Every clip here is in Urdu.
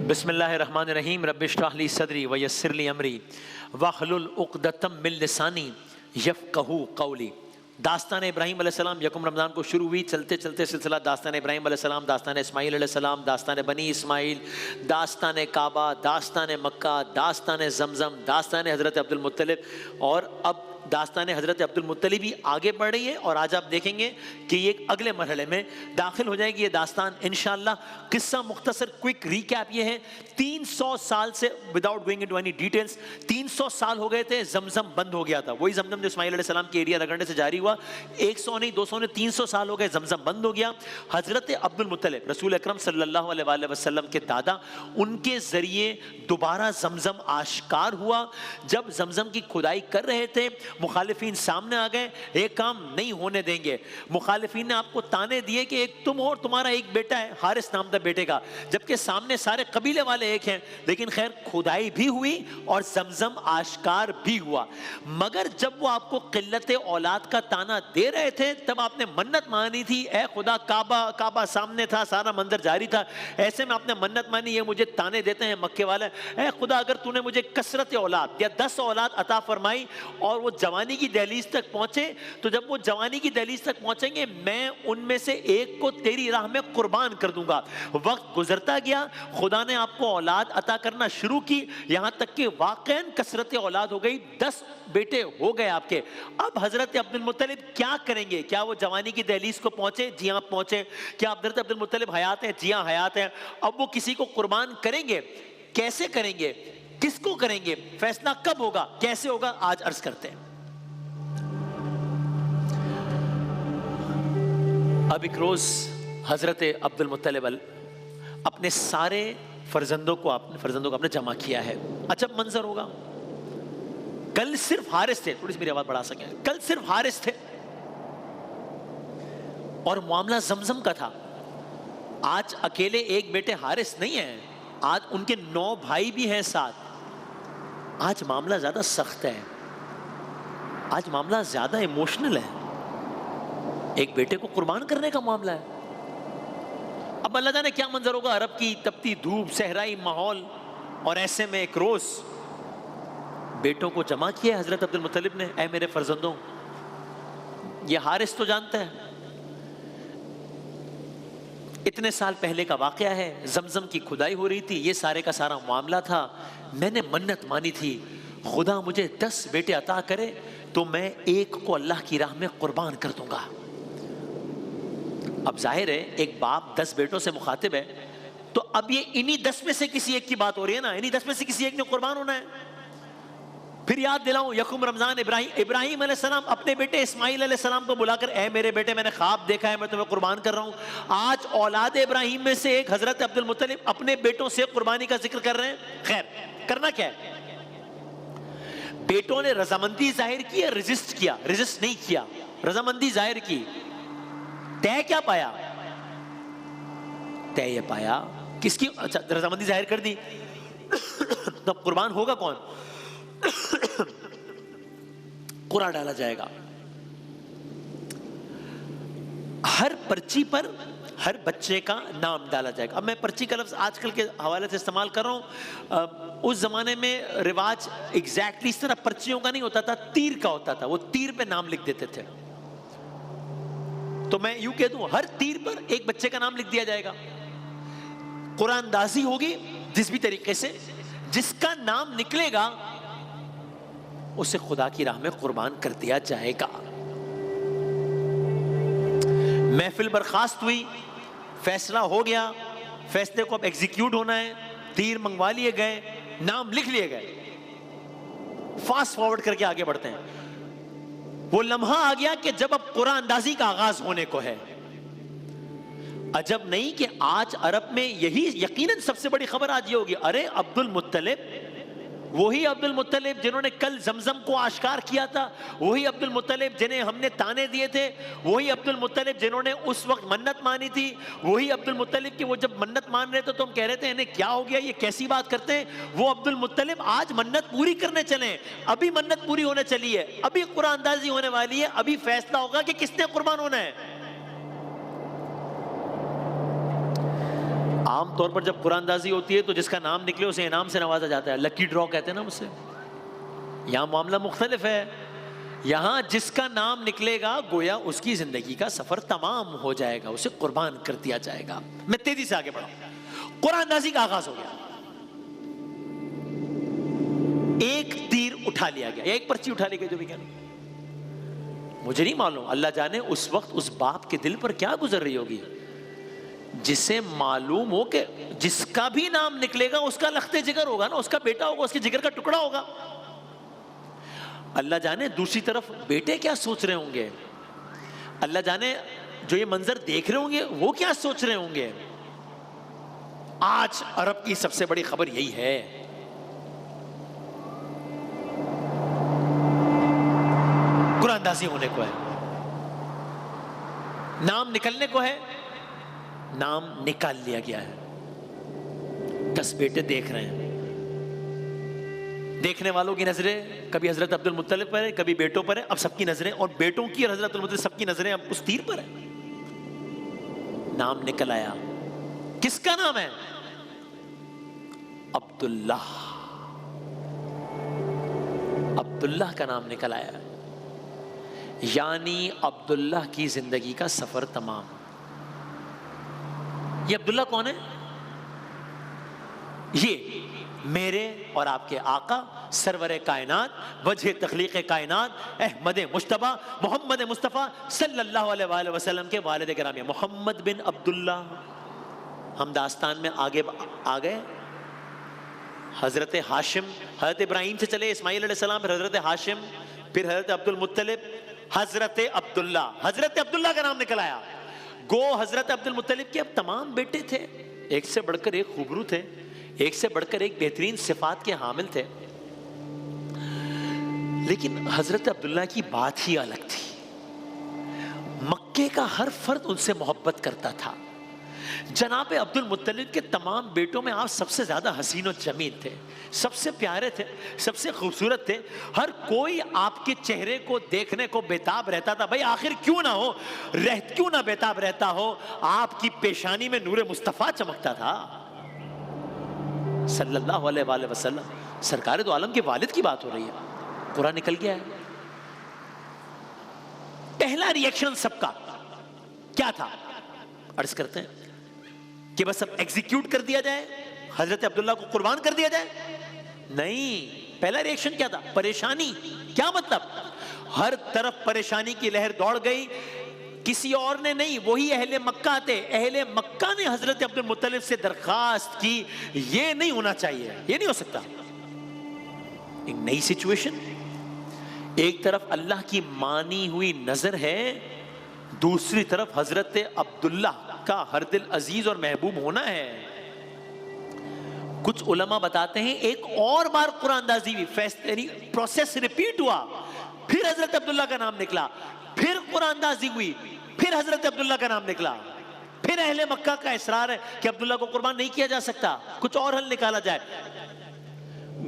بسم اللہ الرحمن الرحیم رب اشرح لی صدری ویسر لی امری واحلل عقدۃ من لسانی یفقہوا قولی۔ داستان ابراہیم علیہ السلام یکم رمضان کو شروع ہوئی، چلتے چلتے سلسلہ داستان ابراہیم علیہ السلام، داستان اسماعیل علیہ السلام، داستان بنی اسماعیل، داستان کعبہ، داستان مکہ، داستان زمزم، داستان حضرت عبد المطلب، اور اب داستان حضرت عبد المطلب بھی آگے بڑھ رہی ہے، اور آج آپ دیکھیں گے کہ یہ ایک اگلے مرحلے میں داخل ہو جائے گی یہ داستان انشاءاللہ۔ قصہ مختصر کوئک ریکیپ یہ ہے، 300 سال سے without going into any details 300 سال ہو گئے تھے، زمزم بند ہو گیا تھا، وہی زمزم جو اسماعیل علیہ السلام کے ایریا رگڑنے سے جاری ہوا، 100 نہیں 200 نہیں 300 سال ہو گئے، زمزم بند ہو گیا۔ حضرت عبد المطلب رسول اکرم صلی اللہ علیہ وآلہ وسلم کے دادا، ان کے ذریعے دوبارہ زمزم آشکار ہوا۔ جب زمزم کی کھدائی کر رہے تھے، مخالفین سامنے آ گئے، ایک کام نہیں ہونے دیں گے۔ مخالفین نے آپ کو تانے دیے کہ ایک تم اور تمہارا ایک بیٹا ہے، حارث نام تھا بیٹے کا، جبکہ سامنے سارے قبیلے والے ایک ہیں، لیکن خیر کھدائی بھی ہوئی اور زمزم آشکار بھی ہوا۔ مگر جب وہ آپ کو قلت اولاد کا تانا دے رہے تھے، تب آپ نے منت مانی تھی، اے خدا، کعبہ سامنے تھا، سارا منظر جاری تھا، ایسے میں آپ نے منت مانی، یہ مجھے تانے دیتے ہیں مکے والے، اے خدا اگر تو نے مجھے کثرت اولاد یا 10 اولاد عطا فرمائی اور وہ جوانی کی دہلیز تک پہنچے، تو جب وہ جوانی کی دہلیز تک پہنچیں گے میں ان میں سے ایک کو تیری راہ میں قربان کر دوں گا۔ وقت گزرتا گیا، خدا نے آپ کو اولاد عطا کرنا شروع کی، یہاں تک کہ واقعاً کثرت اولاد ہو گئی، 10 بیٹے ہو گئے آپ کے۔ اب حضرت عبد المطلب کیا کریں گے؟ کیا وہ جوانی کی دہلیز کو پہنچے؟ جی ہاں پہنچے۔ کیا حضرت عبد المطلب حیات ہیں؟ جی ہاں حیات ہیں۔ اب وہ کسی کو قربان کریں گے، کیسے کریں گے، کس کو کریں گے، فیصلہ کب ہوگا، کیسے ہوگا، آج عرض کرتے ہیں۔ اب ایک روز حضرت عبد المطلب اپنے سارے فرزندوں کو آپ نے جمع کیا ہے۔ عجب منظر ہوگا، کل صرف حارث تھے، تھوڑی سی میری آواز بڑھا سکیں، کل صرف حارث تھے اور معاملہ زمزم کا تھا۔ آج اکیلے ایک بیٹے حارث نہیں ہیں، آج ان کے 9 بھائی بھی ہیں ساتھ۔ آج معاملہ زیادہ سخت ہے، آج معاملہ زیادہ ایموشنل ہے، ایک بیٹے کو قربان کرنے کا معاملہ ہے۔ اب اللہ جانے کیا منظر ہوگا، عرب کی تپتی دھوپ، صحرائی ماحول، اور ایسے میں ایک روز بیٹوں کو جمع کیا حضرت عبد المطلب نے، اے میرے فرزندوں، یہ حارث تو جانتا ہے اتنے سال پہلے کا واقعہ ہے، زمزم کی کھدائی ہو رہی تھی، یہ سارے کا سارا معاملہ تھا، میں نے منت مانی تھی خدا مجھے 10 بیٹے عطا کرے تو میں ایک کو اللہ کی راہ میں قربان کر دوں گا۔ اب ظاہر ہے ایک باپ 10 بیٹوں سے مخاطب ہے، تو اب یہ انہی 10 میں سے کسی ایک کی بات ہو رہی ہے نا، انہی 10 میں سے کسی ایک نے قربان ہونا ہے۔ پھر یاد دلاؤں، یکم رمضان ابراہیم علیہ السلام اپنے بیٹے اسماعیل علیہ السلام کو بلا کر، اے میرے بیٹے میں نے خواب دیکھا ہے، میں تمہیں قربان کر رہا ہوں۔ آج اولاد ابراہیم میں سے ایک حضرت عبد المطلب اپنے بیٹوں سے قربانی کا ذکر کر رہے ہیں۔ خیر کرنا کیا ہے، بیٹوں نے رضامندی ظاہر کی ہے، رجسٹ نہیں کیا، رضامندی ظاہر کی۔ طے کیا پایا؟ طے یہ پایا کس کی، اچھا رضامندی ظاہر کر دی، تب قربان ہوگا کون؟ قرعہ ڈالا جائے گا، ہر پرچی پر ہر بچے کا نام ڈالا جائے گا۔ اب میں پرچی کا لفظ آج کل کے حوالے سے استعمال کر رہا ہوں، اس زمانے میں رواج ایگزیکٹلی اس طرح پرچیوں کا نہیں ہوتا تھا، تیر کا ہوتا تھا، وہ تیر پہ نام لکھ دیتے تھے۔ تو میں یوں کہہ دوں ہر تیر پر ایک بچے کا نام لکھ دیا جائے گا، قرآن اندازی ہوگی، جس بھی طریقے سے جس کا نام نکلے گا اسے خدا کی راہ میں قربان کر دیا جائے گا۔ محفل برخاست ہوئی، فیصلہ ہو گیا، فیصلے کو اب ایگزیکیوٹ ہونا ہے، تیر منگوا لیے گئے، نام لکھ لیے گئے، فاسٹ فارورڈ کر کے آگے بڑھتے ہیں۔ وہ لمحہ آ گیا کہ جب اب قرآن اندازی کا آغاز ہونے کو ہے۔ عجب نہیں کہ آج عرب میں یہی یقیناً سب سے بڑی خبر آج یہ ہوگی، ارے عبد المطلب، وہی عبد المطلب جنہوں نے کل زمزم کو آشکار کیا تھا، وہی عبد المطلب جنہیں ہم نے تانے دیے تھے، وہی عبد المطلب جنہوں نے اس وقت منت مانی تھی، وہی عبد المطلب کہ وہ جب منت مان رہے تھے تو ہم کہہ رہے تھے انہیں کیا ہو گیا، یہ کیسی بات کرتے ہیں، وہ عبد المطلب آج منت پوری کرنے چلے، ابھی منت پوری ہونے چلی ہے، ابھی قرآن اندازی ہونے والی ہے، ابھی فیصلہ ہوگا کہ کس نے قربان ہونا ہے۔ عام طور پر جب قرآن اندازی ہوتی ہے تو جس کا نام نکلے اسے انعام سے نوازا جاتا ہے، لکی ڈرا کہتے ہیں نا اسے. یہاں معاملہ مختلف ہے. یہاں جس کا نام نکلے گا گویا اس کی زندگی کا سفر تمام ہو جائے گا، اسے قربان کر دیا جائے گا. میں تیزی سے آگے بڑھا. قرآن اندازی کا آغاز ہو گیا. ایک تیر اٹھا لیا گیا، ایک پرچی اٹھا لی گئی. جو بھی کہنا مجھے نہیں معلوم، اللہ جانے اس وقت اس باپ کے دل پر کیا گزر رہی ہوگی جسے معلوم ہو کہ جس کا بھی نام نکلے گا اس کا لخت جگر ہوگا نا، اس کا بیٹا ہوگا، اس کے جگر کا ٹکڑا ہوگا. اللہ جانے دوسری طرف بیٹے کیا سوچ رہے ہوں گے، اللہ جانے جو یہ منظر دیکھ رہے ہوں گے وہ کیا سوچ رہے ہوں گے. آج عرب کی سب سے بڑی خبر یہی ہے. قرآن اندازی ہونے کو ہے، نام نکلنے کو ہے، نام نکال لیا گیا ہے. 10 بیٹے دیکھ رہے ہیں. دیکھنے والوں کی نظریں کبھی حضرت عبد المطلب پر ہے، کبھی بیٹوں پر ہے. اب سب کی نظریں، اور بیٹوں کی اور حضرت المطلب سب کی نظریں اب اس تیر پر ہے. نام نکل آیا. کس کا نام ہے؟ عبداللہ. عبداللہ کا نام نکل آیا. یعنی عبداللہ کی زندگی کا سفر تمام. یہ عبداللہ کون ہے؟ یہ میرے اور آپ کے آقا سرور کائنات، وجہ تخلیق کائنات، احمد مجتبیٰ محمد مصطفیٰ صلی اللہ علیہ وآلہ وسلم کے والد گرامی محمد بن عبداللہ. ہم داستان میں آگے آ گئے. حضرت ہاشم، حضرت ابراہیم سے چلے اسماعیل علیہ السلام، پھر حضرت ہاشم، پھر حضرت عبد المطلب، حضرت عبداللہ. حضرت عبداللہ کا نام نکل آیا. گو حضرت عبد المطلب کے اب تمام بیٹے تھے، ایک سے بڑھ کر ایک خوبرو تھے، ایک سے بڑھ کر ایک بہترین صفات کے حامل تھے. لیکن حضرت عبداللہ کی بات ہی الگ تھی. مکے کا ہر فرد ان سے محبت کرتا تھا. جناب عبد المطلب کے تمام بیٹوں میں آپ سب سے زیادہ حسین و جمیل تھے، سب سے پیارے تھے، سب سے خوبصورت تھے. ہر کوئی آپ کے چہرے کو دیکھنے کو بیتاب رہتا تھا. بھائی آخر کیوں نہ بیتاب رہتا ہو، آپ کی پیشانی میں نور مصطفیٰ چمکتا تھا صلی اللہ علیہ وآلہ وسلم. سرکار دو عالم کے والد کی بات ہو رہی ہے. قرآن نکل گیا ہے. پہلا ریئیکشن سب کا کیا تھا؟ عرض کرتے ہیں کہ بس اب ایگزیکیوٹ کر دیا جائے، حضرت عبداللہ کو قربان کر دیا جائے؟ نہیں. پہلا ریئیکشن کیا تھا؟ پریشانی. کیا مطلب؟ ہر طرف پریشانی کی لہر دوڑ گئی. کسی اور نے نہیں، وہی اہل مکہ تھے. اہل مکہ نے حضرت عبد المطلب سے درخواست کی یہ نہیں ہونا چاہیے، یہ نہیں ہو سکتا. ایک نئی سچویشن، ایک طرف اللہ کی مانی ہوئی نظر ہے، دوسری طرف حضرت عبداللہ کا ہر دل عزیز اور محبوب ہونا ہے. کچھ علماء بتاتے ہیں ایک اور بار قرآن اندازی ہوئی، پروسیس ریپیٹ ہوا. پھر حضرت عبداللہ کا نام نکلا، پھر قرآن اندازی ہوئی، پھر حضرت عبداللہ کا نام نکلا. پھر اہل مکہ کا اصرار ہے کہ عبداللہ کو قربان نہیں کیا جا سکتا، کچھ اور حل نکالا جائے.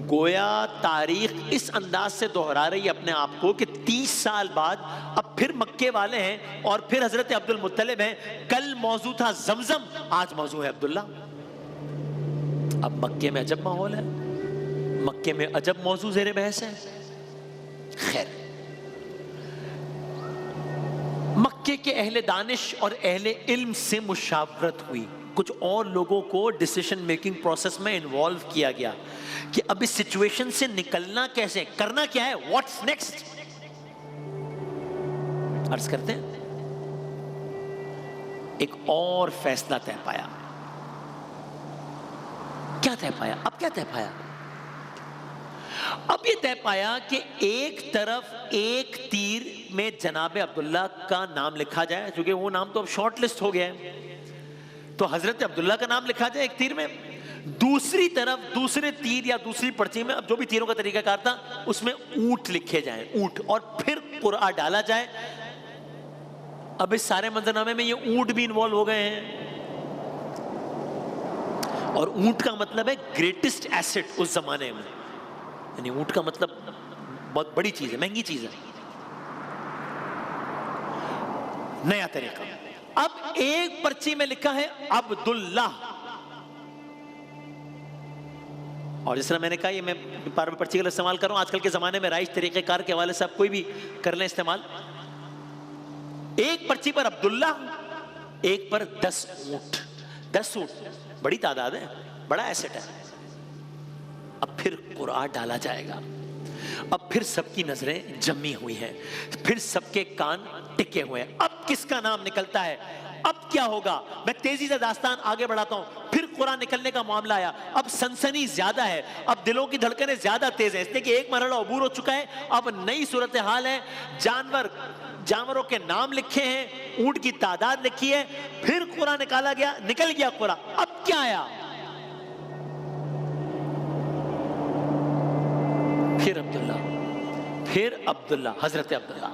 گویا تاریخ اس انداز سے دہرا رہی ہے اپنے آپ کو کہ 30 سال بعد اب پھر مکے والے ہیں اور پھر حضرت عبد المطلب ہیں. کل موضوع تھا زمزم، آج موضوع ہے عبداللہ. اب مکے میں عجب ماحول ہے، مکے میں عجب موضوع زیر بحث ہے. خیر، مکے کے اہل دانش اور اہل علم سے مشاورت ہوئی. کچھ اور لوگوں کو ڈیسیشن میکنگ پروسیس میں انوالو کیا گیا کہ اب اس سچویشن سے نکلنا کیسے، کرنا کیا ہے، واٹس نیکسٹ. عرض کرتے ہیں ایک اور فیصلہ طے پایا. کیا طے پایا؟ اب کیا طے پایا؟ اب یہ طے پایا کہ ایک طرف ایک تیر میں جناب عبداللہ کا نام لکھا جائے، چونکہ وہ نام تو اب شارٹ لسٹ ہو گیا ہے، تو حضرت عبداللہ کا نام لکھا جائے ایک تیر میں. دوسری طرف دوسرے تیر یا دوسری پرچی میں، اب جو بھی تیروں کا طریقہ کار تھا، اس میں اونٹ لکھے جائیں، اونٹ، اور پھر قرآن ڈالا جائے. اب اس سارے منظرنامے میں یہ اونٹ بھی انوالو ہو گئے ہیں. اور اونٹ کا مطلب ہے گریٹسٹ ایسٹ اس زمانے میں، یعنی اونٹ کا مطلب بہت بڑی چیز ہے، مہنگی چیز ہے. نیا طریقہ. اب ایک پرچی میں لکھا ہے عبداللہ، اور جس طرح میں نے کہا یہ میں بار بار پرچی کا استعمال کر رہا ہوں، آج کل کے زمانے میں رائج طریقہ کار کے حوالے سے آپ کوئی بھی کر لیں استعمال. ایک پرچی پر عبداللہ، ایک پر 10 اونٹ. 10 اونٹ بڑی تعداد ہے، بڑا ایسٹ ہے. اب پھر قرآن ڈالا جائے گا. اب پھر سب کی نظریں جمی ہوئی ہیں، پھر سب کے کان ٹکے ہوئے ہیں. اب کس کا نام نکلتا ہے؟ اب کیا ہوگا؟ میں تیزی سے داستان آگے بڑھاتا ہوں. پھر قرآن نکلنے کا معاملہ آیا. اب سنسنی زیادہ ہے، اب دلوں کی دھڑکنیں زیادہ تیز ہیں، اس لیے کہ ایک مرحلہ عبور ہو چکا ہے. اب نئی صورتحال ہے. جانوروں کے نام لکھے ہیں، اونٹ کی تعداد لکھی ہے. پھر قرآن نکل گیا قرآن. اب کیا آیا؟ پھر عبداللہ، حضرت عبداللہ.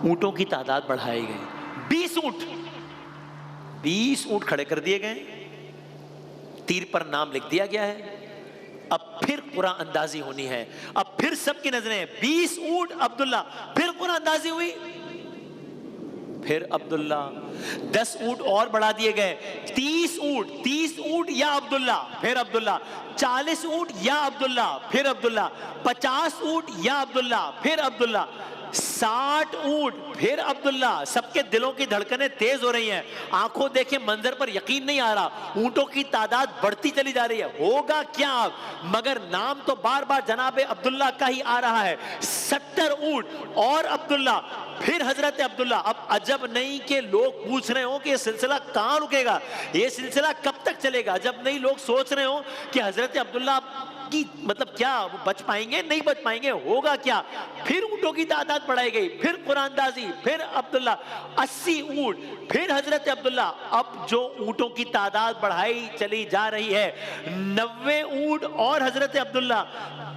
اونٹوں کی تعداد بڑھائی گئی. 20 اونٹ کھڑے کر دیے گئے، تیر پر نام لکھ دیا گیا ہے. اب پھر قرآن اندازی ہونی ہے. اب پھر سب کی نظریں 20 اونٹ عبداللہ. پھر قرآن اندازی ہوئی. پھر عبداللہ. 10 اونٹ اور بڑھا دیے گئے. 30 اونٹ یا عبداللہ. پھر عبداللہ. 40 اونٹ یا عبداللہ. پھر عبداللہ. 50 اونٹ یا عبداللہ. پھر عبداللہ. 60 اونٹ. پھر عبداللہ. سب کے دلوں کی دھڑکنیں تیز ہو رہی ہیں، آنکھوں دیکھیں منظر پر یقین نہیں آ رہا. اونٹوں کی تعداد بڑھتی چلی جا رہی ہے. ہوگا کیا اب؟ مگر نام تو بار بار جناب عبداللہ کا ہی آ رہا ہے. 70 اونٹ اور عبداللہ. پھر حضرت عبداللہ. اب عجب نہیں کہ لوگ پوچھ رہے ہوں کہ یہ سلسلہ کہاں رکے گا، یہ سلسلہ کب تک چلے گا. جب نہیں لوگ سوچ رہے ہوں کہ حضرت عبداللہ کی مطلب کیا وہ بچ پائیں گے نہیں بچ پائیں گے، ہوگا کیا. پھر اونٹوں کی تعداد بڑھائی گئی. پھر قرآن اندازی. پھر عبداللہ. 80 اونٹ. پھر حضرت عبداللہ. اب جو اونٹوں کی تعداد بڑھائی چلی جا رہی ہے 90 اونٹ اور حضرت عبداللہ.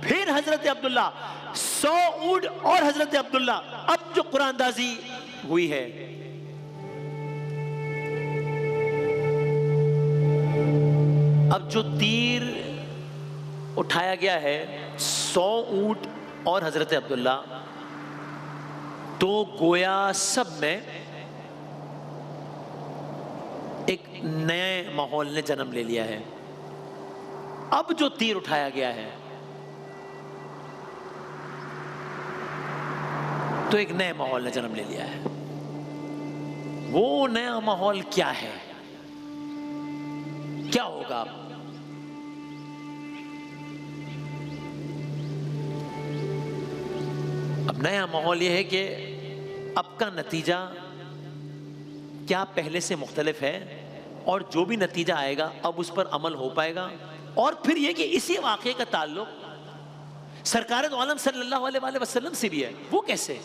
پھر حضرت عبداللہ. 100 اونٹ اور حضرت عبداللہ. اب جو قرآن اندازی ہوئی ہے. اب جو تیر اٹھایا گیا ہے 100 اونٹ اور حضرت عبداللہ، تو گویا سب میں ایک نئے ماحول نے جنم لے لیا ہے. اب جو تیر اٹھایا گیا ہے تو ایک نئے ماحول نے جنم لے لیا ہے. وہ نیا ماحول کیا ہے؟ کیا ہوگا؟ اب نیا ماحول یہ ہے کہ اب کا نتیجہ کیا پہلے سے مختلف ہے، اور جو بھی نتیجہ آئے گا اب اس پر عمل ہو پائے گا. اور پھر یہ کہ اسی واقعے کا تعلق سرکار دو عالم صلی اللہ علیہ وسلم سے بھی ہے. وہ کیسے؟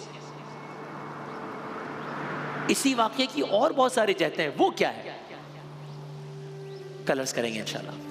اسی واقعے کی اور بہت ساری جہتیں ہیں. وہ کیا ہے؟ کل عرض کریں گے انشاءاللہ.